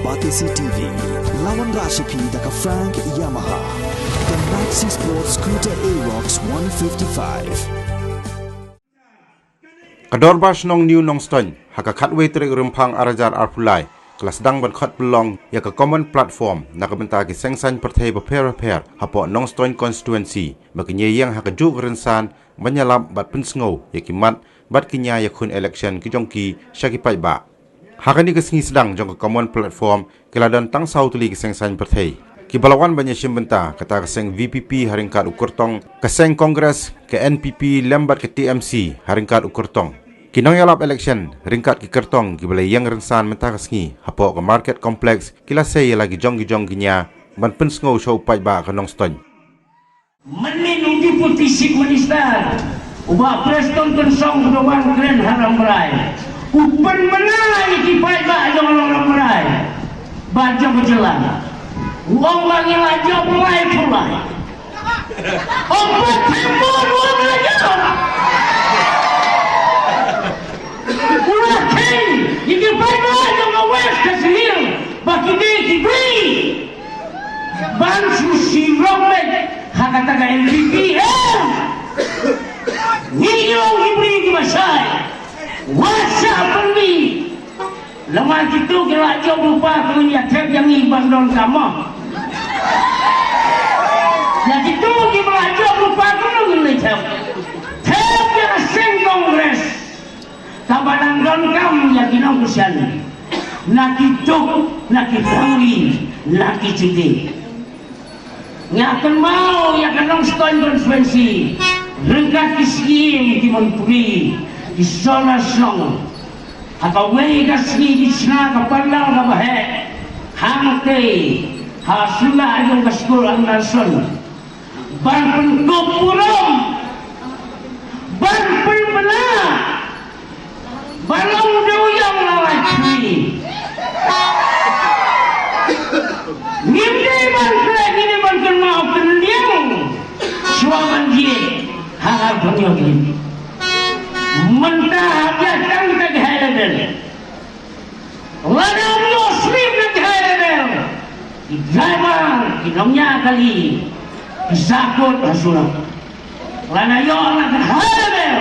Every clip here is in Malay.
Batisi TV, lawan Rashipi daka Frank Yamaha, dan Maxi Sports Scooter Aerox 155. Kadorbash nong new nong ston, haka katwe trek rumpang arajar arpulai, kelas dang ban khat belong, ya ka common platform, nakabenta ki sengsan pertai beper hapo nong ston constituency, makinye yang haka juk rensan, banyalap bat pensngau, ya kimat, bat kinya ya kun election ki jongki, syakipai ba. Haka ni kesengi sedang jong ka common platform, keladon tang sau tuli ki sengsan pertai. Ki balawan banyak simbenta kata keseng VPP haringkat ukurtong, keseng Kongres ke NPP lembat ke TMC haringkat ukurtong. Kinong yalap election ringkat ki kertong ki balai yang rensan menta kesengi hapo ke market complex kila saya lagi jong kinya ban pensngau show pai ba ke nong ston. Menin uji putisik minister ubah preston tensong doang grand haram rai upen menai ki pai ba jong haram rai baca berjalan uang lagi lajo mulai obat timur uang lajo ulah keng iki pai ba jong west kesihil baki di kibri ban susi romek hakataga MVP Niyong ibri ki masay wasa perli lemah gitu kira jauh lupa punya tep yang ibang don kamu ya gitu kira jauh lupa punya tep yang sing Kongres kabanan don kamu yang kinong kusian nak hidup nak hidangli nak hidupin ngakan mau ya kanong ston konferensi rengkat kiskim di menteri di zona song atau wei kasih di sana kapandang kabahe hangte hasula ayong kaskul ang nason ban penkupuram ban penbena balong doyang lawaki ngimde ban ini ban mau pendiam suaman dia hangat penyogi mentah dia kan keghairan lada muslim keghairan zaman kinongnya kali zakut rasulullah lana yo anak keghairan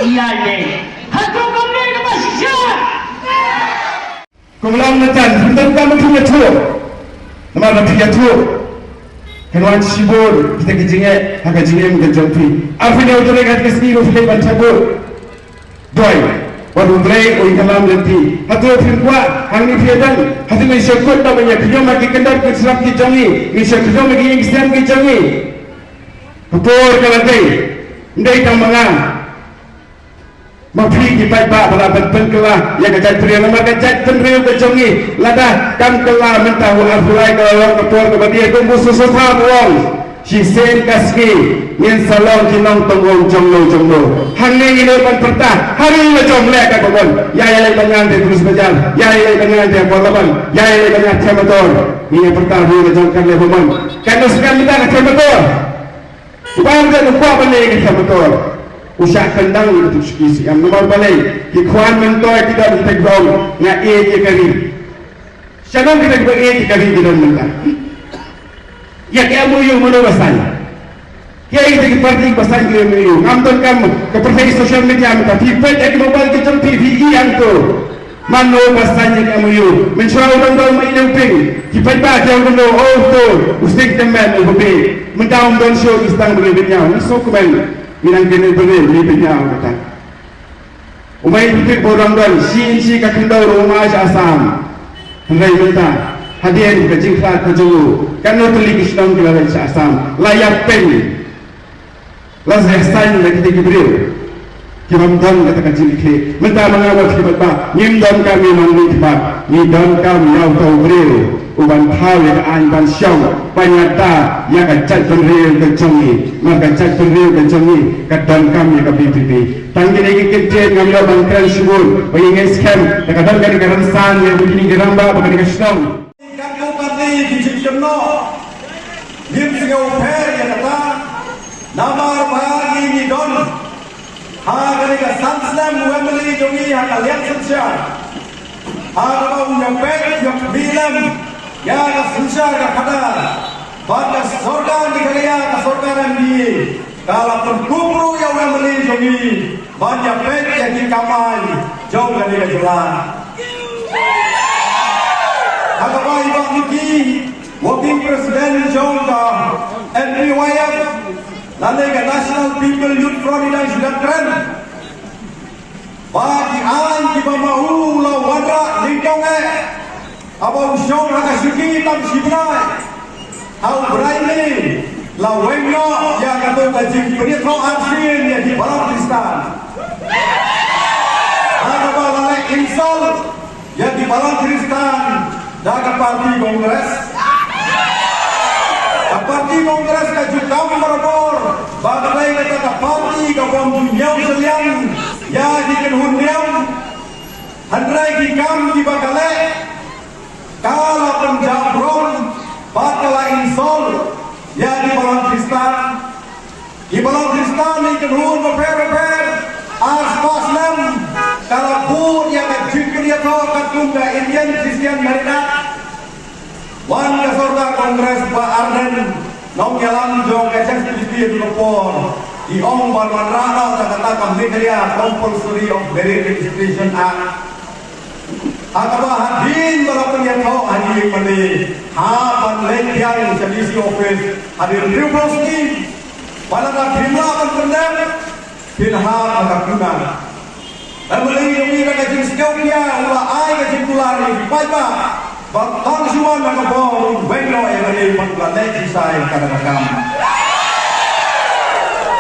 iya deh hatu kami ke masjid kumlang nacan hendak kamu punya tuh nama punya tuh Henwan sibur kita kejengek, hak kejengek mungkin jompi. Afin yang utara kat kesini rufle bancabur. Doi, waduh drei, oi kalam nanti. Hatu afin kuat, hang ni fiadan. Hatu Malaysia kot namanya. Kerja maki kendar ke serap ke jangi. Malaysia kerja maki yang Islam ke jangi. Betul kalantai. Ndai tambangan. Mafli di paipa pada penkelah yang kejat pria nama kejat penriu ke jangi. Lada kam kelah mentahu afulai ke orang kepor ke badia kumbu susah uang. Si sen kaski yang salong kinong tongong jonglo. Hangnya ini pan pertah. Hari ini jomlek ke kebun. Ya banyak dia terus berjalan. Ya banyak dia polaban. Ya banyak dia motor. Ini pertah dia jongkan le kebun. Kan sekarang kita ke motor. Bangsa lupa balik ke motor. Usaha kendang itu sekisi. Yang nomor balik, ikhwan mentoy tidak ditegbong, nga je kari. Siapa kita juga je kari di dalam mentah. Ya kamu yang mana basanya? Ya itu parti basanya yang mana? Ngamton kamu ke partai sosial media mentah. Pipet yang mobile kita TV yang tu. Mano basanya kamu yang mencuau orang mai lempeng. Pipet bah yang mana? Oh tu, usik teman ubbe. Mendaum don show istang berbeda. Nisok kembali. Minang kena benar ni penyau kata. Umai pikir borang dan si kakendau rumah asam. Hengai minta hadiah ke jingklat ke julu. Karena telik Islam kita dari asam. Layak pen. Las restain lagi kita beri. Kimam don kata kajik. Minta mengawal kita ba. Nyim don kami mangni ba. Ni don kami yang tahu beri. Uban tahu yang an siang banyak dah yang kacak penreal kencangni, maka kacak penreal kencangni kadang kami ke PPP. Tangki lagi kecil ngambil bangkran subur, bagi scam, kadang kali keransan yang begini geramba, bagi kesong. Kami parti dijemno, nim singo per yang kata, nama bagi ni don, hari ke Sunslam Wembley jongi hak lihat sosial, hari ke Unyapek jok bilam ya ka susah ka kada pada sorgan di kaya ka sorgaran di kalau perkubru yang memeli jongi banyak pet yang dikamai jauh dari kejelan agak ibang iki working president jongka NPYF lalu ke National People Youth Front dan sudah keren bagi an di bawah la wadra lingkongnya abang syong haka syuki tam sibrai hal berani la wengno yang kata kajik penitro arsin yang di Balang Tristan ada balai insol yang di Balang Tristan daga parti kongres parti kongres ka jukam berbor bagai kata parti ka bom dunia seliang ya diken hundiam handrai ki kam di bakale kala penjabron bakala insol ya di Balang Tristan diken hun beper aspas nam kala pun yang jikir ya to katunga Indian Christian Marinat wan ka sorga kongres ba arden nong yalang jong ka chak di Singapore di ong ban rana ta kata kam Meghalaya Compulsory of Merit Registration Act akaba hadin balapan ya to ani mani ha ban letiang service office hadir triple scheme balaka bima kan pendem pilha agak kunang Amali yogi ka jing skopia ula ai ka jing kulari paiba Bang Suwan nak bom wengno emani pangla lagi sai kadang-kadang.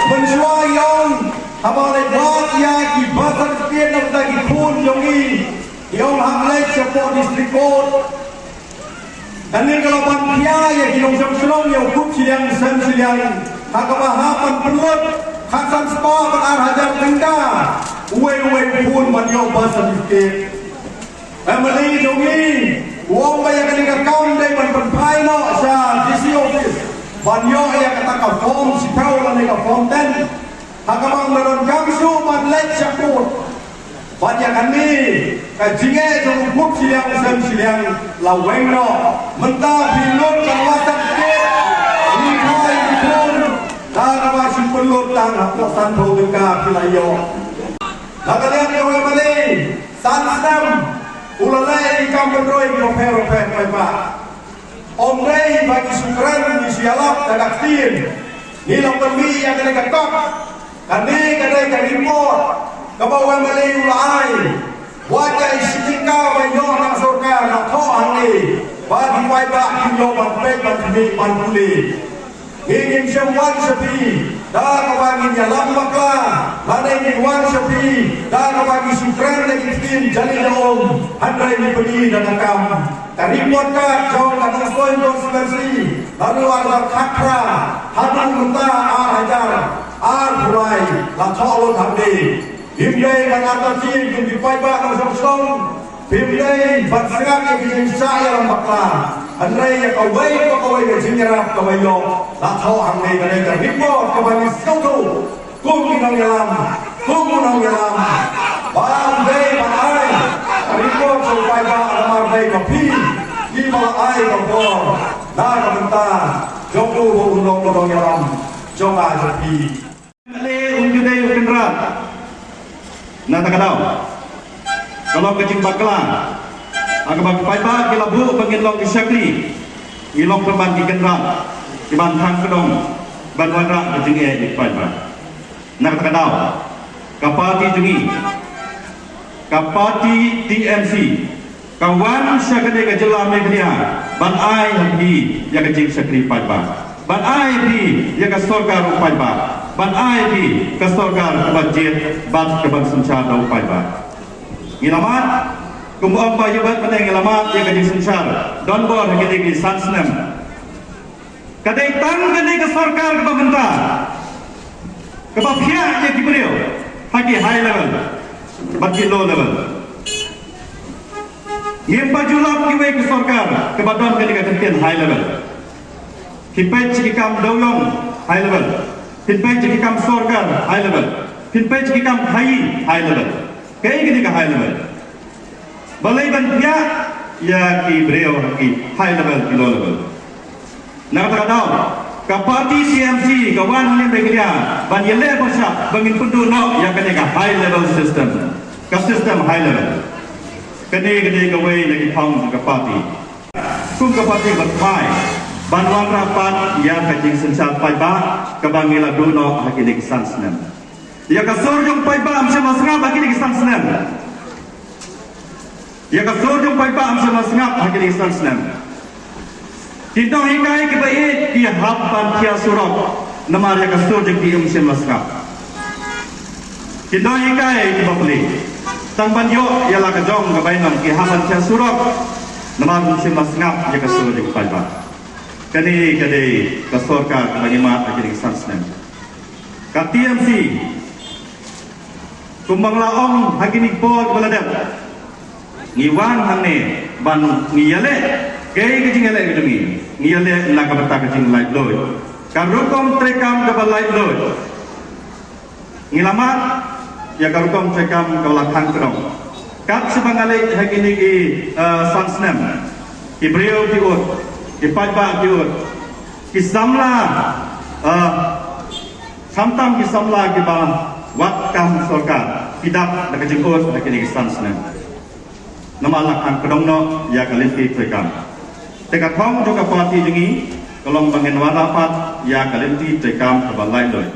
Mensuai yang abang buat ya di basar sekian nak lagi pun jongi yang hamlek sepuluh distrik court. Dan ini kalau pantia ya di Nongsham Selong yang hukum siang seliang hakabahapan pelut Hasan Spa pengar hajar tengah uwe pun manyo basar sekian. Amali jongi Wong ba yang kena kaum day ban penpai no sa DC office banyo yang kata ka form si kau la ka form 10 hakamang meron kamsu ban let syakut banyak kami ka jinge jong buk siang sem siang la weng no mentah bilur kawasan ke ni kai pun da ka ba sim pelur tang hak san tho ka pilayo la kalian yo male sansam ulalai kampung roi profero pepa omrei bagi sukran di sialap dagat tin nilang permi yang kena ketok kani kena report kebawa malay ulai wajah istika banyo nak surga nak tho hangi bagi waiba kinyo banpek banmi banpuli ingin semwan sepi dah kawangin yalam bakla mana ingin wan sepi dah kawangin sukran lagi tin jali daom handrai ni pergi dan akam karipot ka jauh kadang soin konstitusi lalu ada khakra hadu muta hajar burai la cholo thamdi himdai mangata chi kum dipaiba nang song himdai batsanga ke saya lam bakla handrai ya kawai ke jingerap kawayo la tho hangai kane karipot kawani sautu kum kinang yalam bang dei banai karipot sampai ba alamar dei kopi di bawah air kompor dah kebentar joku undong yalam jonga sepi le unjudai ukendra na takadau kalau kecing bakla agak paiba kilabu bangilong isakli ilong perban di kendra di bantang kedong banwara kecing di paiba na takadau kapati jungi kapati TMC kawan syakade ke jela Meghalaya ban ai habi ya kecing sakri paiba ban ai bi ya ka sorgar paiba ban ai bi ka sorgar kebanjir ban kebang sencha dau paiba Gilamat, kumpulan bayabat pada gilamat yang kaji sensar, don bor yang kaji sansnem. Kadai tang kaji ke sarkar ke pemerintah, ke pihak yang diberiau, bagi high level, bagi low level. Yang bajulap kiwai ke sarkar, ke badan kaji kenten high level. Hipai cikikam doyong high level, hipai cikikam sarkar high level, hipai cikikam high level. Kaya gini ka high level. Balai ban pihak ya ki breo ki high level ki low level nakatadaw ka party CMC ka wan ni begria ban yele bosha bangin pundu no ya kane ka high level system ka system high level kane ka way lagi pang ka party kum ka party ban pai ban wan rapat ya ka jing sensal pai ba ka bangila do no hakini kisan snem ya ka sorjong pai ba am sama sngap hakini kisan snem ya ka sorjong pai ba am sama sngap hakini kisan snem Kita hikai ke baik dia happan kia surat nama dia kasur jadi umsin maskap. Kita hikai ke bapli tang banyo ialah kejong ke baik nam kia happan kia surat nama umsin maskap dia kasur jadi palba. Kani kasur ka bagi mat jadi sansnem. KTMC kumbang laong hakini bod baladat ngiwan hane ban ngiyale kay kajing elek gedemi ngiyale nak bata kajing light load karukom trekam ke light load ngilamat ya karukom trekam ke lakang kerong kat sebangale hakini ki sansnem ki brio ki ut ki pajba ki ut ki samla samtam ki samla ki ba wat kam sorka pidap nak kajing ut hakini ki sansnem nama lakang kerong no ya kalinti trekam Teka thong cho ka party jengi kolong bangin wala pat ya kalinti tekam ka balai loi